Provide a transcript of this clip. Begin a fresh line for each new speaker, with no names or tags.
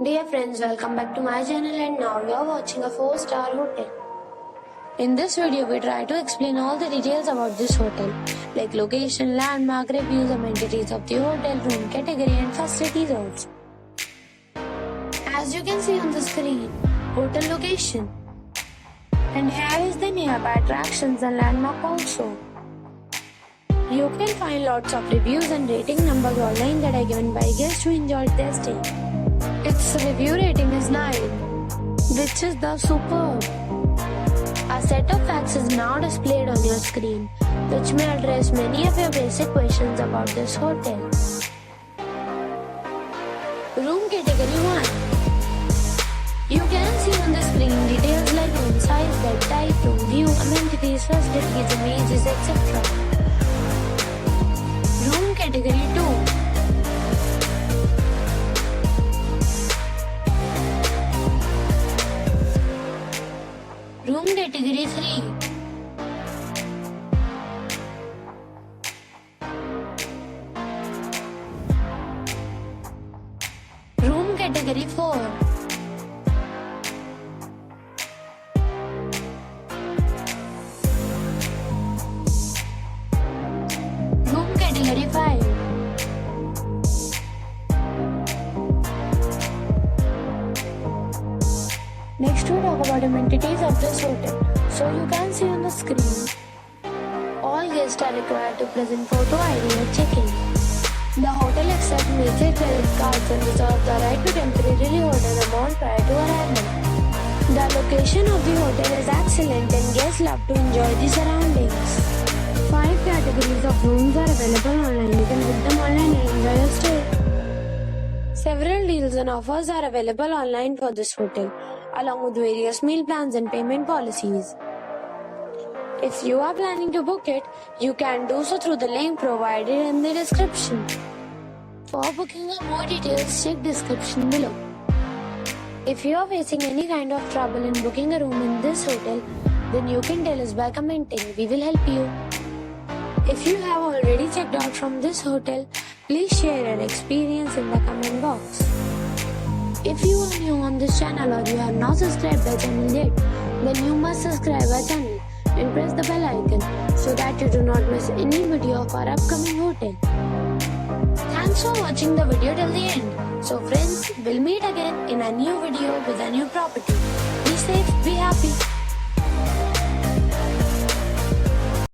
Dear friends, welcome back to my channel and now you are watching a 4-star hotel. In this video, we try to explain all the details about this hotel, like location, landmark, reviews, amenities of the hotel, room category and facilities also. As you can see on the screen, hotel location. And here is the nearby attractions and landmark also. You can find lots of reviews and rating numbers online that are given by guests who enjoyed their stay. Its review rating is 9, which is the superb. A set of facts is now displayed on your screen, which may address many of your basic questions about this hotel. Room category 1. You can see on the screen details like room size, bed type, room view, amenities, facilities, images, etc. Room category 2. Room category 3. Room category 4. Room category 5. Next we talk about amenities of this hotel. So you can see on the screen. All guests are required to present photo ID at check-in. The hotel accepts major credit cards and reserves the right to temporarily hold an amount prior to arrival. The location of the hotel is excellent and guests love to enjoy the surroundings. 5 categories of rooms are available online. You can book them online and enjoy your stay. Several deals and offers are available online for this hotel, along with various meal plans and payment policies. If you are planning to book it, you can do so through the link provided in the description. For booking or more details, check description below. If you are facing any kind of trouble in booking a room in this hotel, then you can tell us by commenting. We will help you. If you have already checked out from this hotel, please share your experience in the comment box. If you are new on this channel or you have not subscribed our channel yet, then you must subscribe our channel and press the bell icon so that you do not miss any video of our upcoming hotel. Thanks for watching the video till the end. So friends, we'll meet again in a new video with a new property. Be safe, be happy.